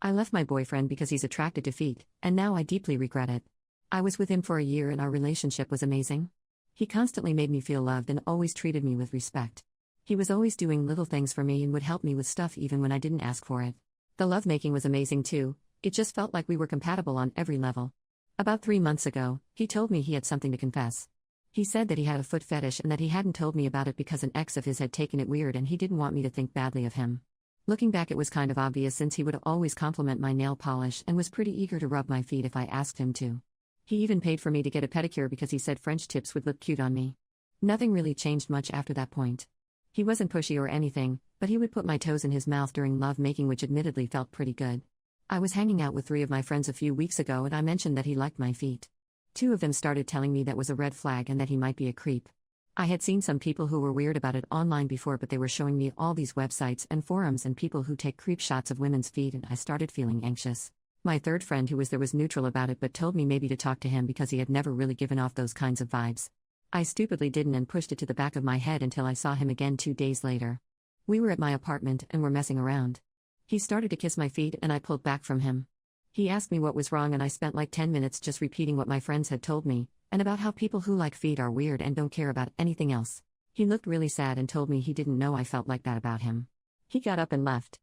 I left my boyfriend because he's attracted to feet, and now I deeply regret it. I was with him for a year and our relationship was amazing. He constantly made me feel loved and always treated me with respect. He was always doing little things for me and would help me with stuff even when I didn't ask for it. The lovemaking was amazing too, it just felt like we were compatible on every level. About 3 months ago, he told me he had something to confess. He said that he had a foot fetish and that he hadn't told me about it because an ex of his had taken it weird and he didn't want me to think badly of him. Looking back, it was kind of obvious since he would always compliment my nail polish and was pretty eager to rub my feet if I asked him to. He even paid for me to get a pedicure because he said French tips would look cute on me. Nothing really changed much after that point. He wasn't pushy or anything, but he would put my toes in his mouth during love-making, which admittedly felt pretty good. I was hanging out with 3 of my friends a few weeks ago and I mentioned that he liked my feet. 2 of them started telling me that was a red flag and that he might be a creep. I had seen some people who were weird about it online before, but they were showing me all these websites and forums and people who take creep shots of women's feet, and I started feeling anxious. My third friend who was there was neutral about it but told me maybe to talk to him because he had never really given off those kinds of vibes. I stupidly didn't and pushed it to the back of my head until I saw him again 2 days later. We were at my apartment and were messing around. He started to kiss my feet and I pulled back from him. He asked me what was wrong and I spent like 10 minutes just repeating what my friends had told me, and about how people who like feet are weird and don't care about anything else. He looked really sad and told me he didn't know I felt like that about him. He got up and left.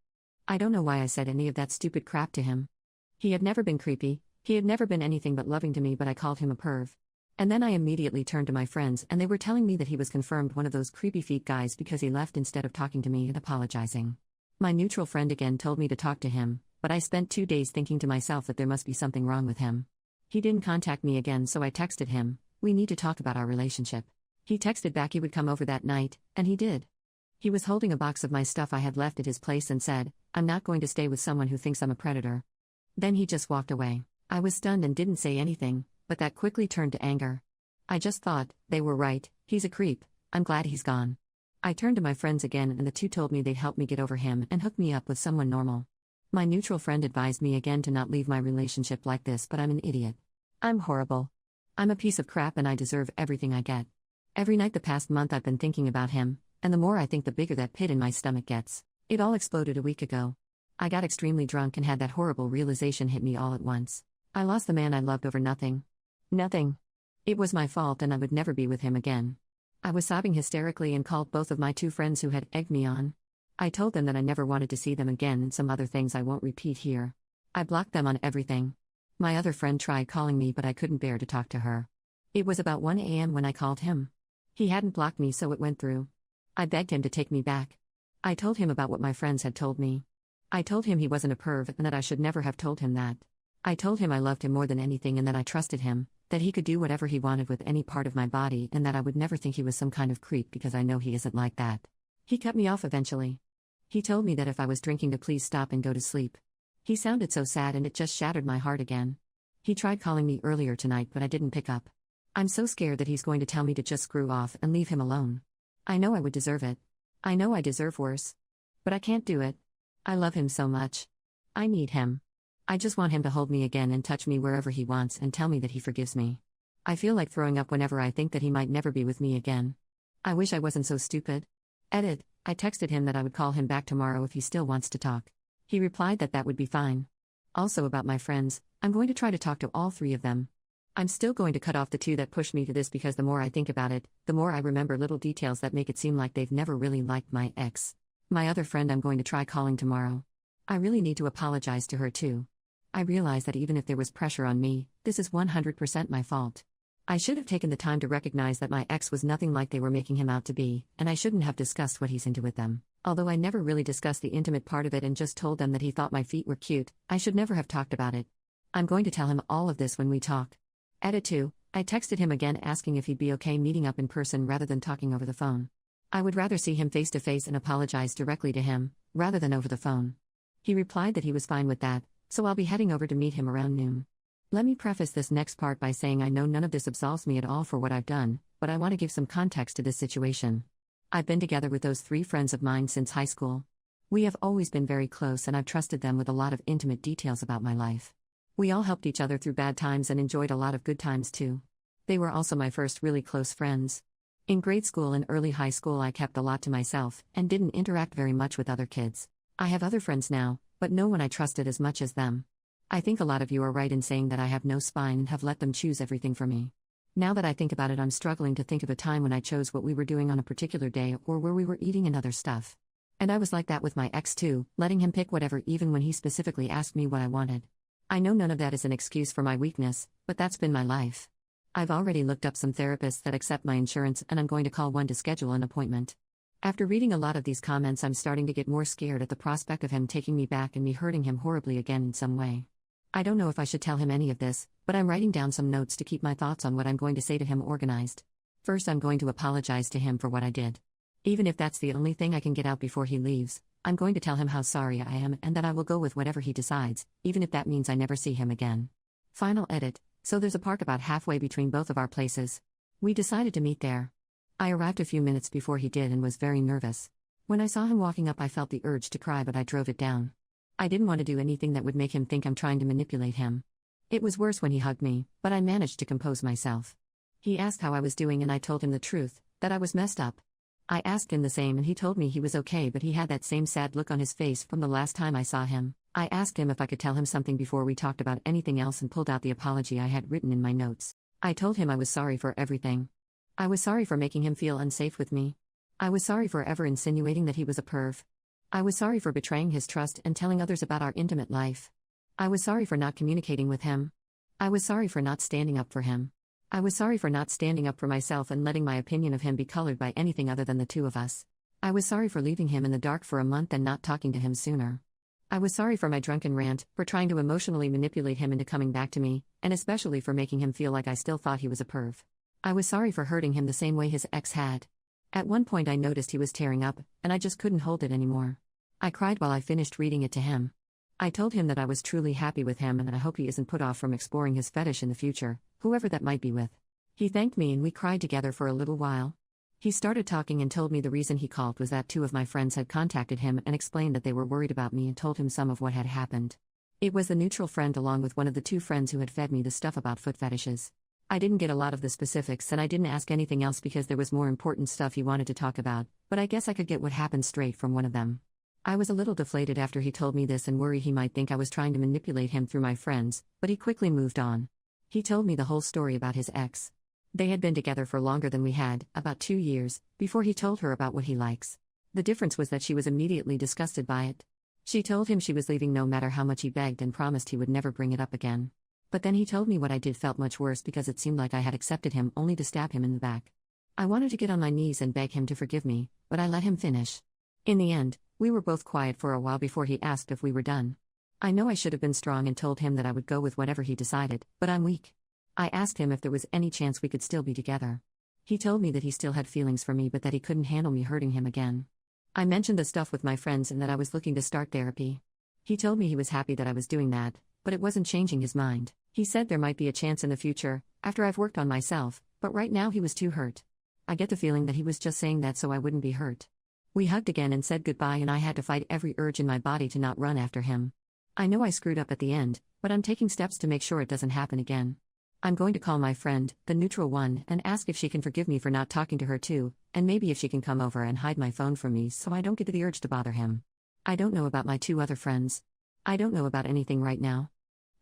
I don't know why I said any of that stupid crap to him. He had never been creepy, he had never been anything but loving to me, but I called him a perv. And then I immediately turned to my friends and they were telling me that he was confirmed one of those creepy feet guys because he left instead of talking to me and apologizing. My neutral friend again told me to talk to him, but I spent 2 days thinking to myself that there must be something wrong with him. He didn't contact me again, so I texted him, "We need to talk about our relationship." He texted back he would come over that night, and he did. He was holding a box of my stuff I had left at his place and said, "I'm not going to stay with someone who thinks I'm a predator." Then he just walked away. I was stunned and didn't say anything, but that quickly turned to anger. I just thought, they were right, he's a creep, I'm glad he's gone. I turned to my friends again and the 2 told me they'd help me get over him and hook me up with someone normal. My neutral friend advised me again to not leave my relationship like this, but I'm an idiot. I'm horrible. I'm a piece of crap and I deserve everything I get. Every night the past month I've been thinking about him, and the more I think the bigger that pit in my stomach gets. It all exploded a week ago. I got extremely drunk and had that horrible realization hit me all at once. I lost the man I loved over nothing. Nothing. It was my fault and I would never be with him again. I was sobbing hysterically and called both of my 2 friends who had egged me on. I told them that I never wanted to see them again and some other things I won't repeat here. I blocked them on everything. My other friend tried calling me but I couldn't bear to talk to her. It was about 1 a.m. when I called him. He hadn't blocked me, so it went through. I begged him to take me back. I told him about what my friends had told me. I told him he wasn't a perv and that I should never have told him that. I told him I loved him more than anything and that I trusted him, that he could do whatever he wanted with any part of my body and that I would never think he was some kind of creep because I know he isn't like that. He cut me off eventually. He told me that if I was drinking to please stop and go to sleep. He sounded so sad and it just shattered my heart again. He tried calling me earlier tonight but I didn't pick up. I'm so scared that he's going to tell me to just screw off and leave him alone. I know I would deserve it. I know I deserve worse. But I can't do it. I love him so much. I need him. I just want him to hold me again and touch me wherever he wants and tell me that he forgives me. I feel like throwing up whenever I think that he might never be with me again. I wish I wasn't so stupid. Edit. I texted him that I would call him back tomorrow if he still wants to talk. He replied that that would be fine. Also about my friends, I'm going to try to talk to all 3 of them. I'm still going to cut off the 2 that pushed me to this because the more I think about it, the more I remember little details that make it seem like they've never really liked my ex. My other friend I'm going to try calling tomorrow. I really need to apologize to her too. I realize that even if there was pressure on me, this is 100% my fault. I should have taken the time to recognize that my ex was nothing like they were making him out to be, and I shouldn't have discussed what he's into with them. Although I never really discussed the intimate part of it and just told them that he thought my feet were cute, I should never have talked about it. I'm going to tell him all of this when we talk. Edit 2. I texted him again asking if he'd be okay meeting up in person rather than talking over the phone. I would rather see him face to face and apologize directly to him, rather than over the phone. He replied that he was fine with that, so I'll be heading over to meet him around noon. Let me preface this next part by saying I know none of this absolves me at all for what I've done, but I want to give some context to this situation. I've been together with those 3 friends of mine since high school. We have always been very close and I've trusted them with a lot of intimate details about my life. We all helped each other through bad times and enjoyed a lot of good times too. They were also my first really close friends. In grade school and early high school I kept a lot to myself and didn't interact very much with other kids. I have other friends now, but no one I trusted as much as them. I think a lot of you are right in saying that I have no spine and have let them choose everything for me. Now that I think about it, I'm struggling to think of a time when I chose what we were doing on a particular day or where we were eating and other stuff. And I was like that with my ex too, letting him pick whatever even when he specifically asked me what I wanted. I know none of that is an excuse for my weakness, but that's been my life. I've already looked up some therapists that accept my insurance and I'm going to call one to schedule an appointment. After reading a lot of these comments, I'm starting to get more scared at the prospect of him taking me back and me hurting him horribly again in some way. I don't know if I should tell him any of this, but I'm writing down some notes to keep my thoughts on what I'm going to say to him organized. First, I'm going to apologize to him for what I did. Even if that's the only thing I can get out before he leaves, I'm going to tell him how sorry I am and that I will go with whatever he decides, even if that means I never see him again. Final edit: so there's a park about halfway between both of our places. We decided to meet there. I arrived a few minutes before he did and was very nervous. When I saw him walking up, I felt the urge to cry, but I drove it down. I didn't want to do anything that would make him think I'm trying to manipulate him. It was worse when he hugged me, but I managed to compose myself. He asked how I was doing and I told him the truth, that I was messed up. I asked him the same and he told me he was okay, but he had that same sad look on his face from the last time I saw him. I asked him if I could tell him something before we talked about anything else and pulled out the apology I had written in my notes. I told him I was sorry for everything. I was sorry for making him feel unsafe with me. I was sorry for ever insinuating that he was a perv. I was sorry for betraying his trust and telling others about our intimate life. I was sorry for not communicating with him. I was sorry for not standing up for him. I was sorry for not standing up for myself and letting my opinion of him be colored by anything other than the two of us. I was sorry for leaving him in the dark for a month and not talking to him sooner. I was sorry for my drunken rant, for trying to emotionally manipulate him into coming back to me, and especially for making him feel like I still thought he was a perv. I was sorry for hurting him the same way his ex had. At one point I noticed he was tearing up, and I just couldn't hold it anymore. I cried while I finished reading it to him. I told him that I was truly happy with him and that I hope he isn't put off from exploring his fetish in the future, whoever that might be with. He thanked me and we cried together for a little while. He started talking and told me the reason he called was that two of my friends had contacted him and explained that they were worried about me and told him some of what had happened. It was the neutral friend along with one of the two friends who had fed me the stuff about foot fetishes. I didn't get a lot of the specifics and I didn't ask anything else because there was more important stuff he wanted to talk about, but I guess I could get what happened straight from one of them. I was a little deflated after he told me this and worried he might think I was trying to manipulate him through my friends, but he quickly moved on. He told me the whole story about his ex. They had been together for longer than we had, about 2 years, before he told her about what he likes. The difference was that she was immediately disgusted by it. She told him she was leaving no matter how much he begged and promised he would never bring it up again. But then he told me what I did felt much worse because it seemed like I had accepted him only to stab him in the back. I wanted to get on my knees and beg him to forgive me, but I let him finish. In the end, we were both quiet for a while before he asked if we were done. I know I should have been strong and told him that I would go with whatever he decided, but I'm weak. I asked him if there was any chance we could still be together. He told me that he still had feelings for me but that he couldn't handle me hurting him again. I mentioned the stuff with my friends and that I was looking to start therapy. He told me he was happy that I was doing that, but it wasn't changing his mind. He said there might be a chance in the future, after I've worked on myself, but right now he was too hurt. I get the feeling that he was just saying that so I wouldn't be hurt. We hugged again and said goodbye and I had to fight every urge in my body to not run after him. I know I screwed up at the end, but I'm taking steps to make sure it doesn't happen again. I'm going to call my friend, the neutral one, and ask if she can forgive me for not talking to her too, and maybe if she can come over and hide my phone from me so I don't get the urge to bother him. I don't know about my 2 other friends. I don't know about anything right now.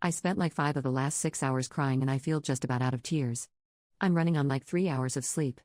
I spent like 5 of the last 6 hours crying and I feel just about out of tears. I'm running on like 3 hours of sleep.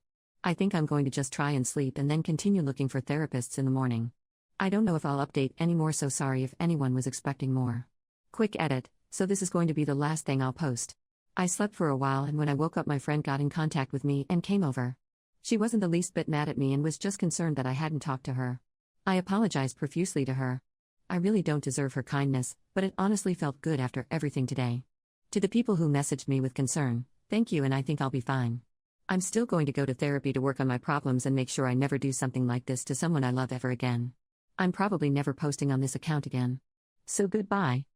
I think I'm going to just try and sleep and then continue looking for therapists in the morning. I don't know if I'll update anymore, so sorry if anyone was expecting more. Quick edit, so this is going to be the last thing I'll post. I slept for a while and when I woke up my friend got in contact with me and came over. She wasn't the least bit mad at me and was just concerned that I hadn't talked to her. I apologized profusely to her. I really don't deserve her kindness, but it honestly felt good after everything today. To the people who messaged me with concern, thank you and I think I'll be fine. I'm still going to go to therapy to work on my problems and make sure I never do something like this to someone I love ever again. I'm probably never posting on this account again. So goodbye.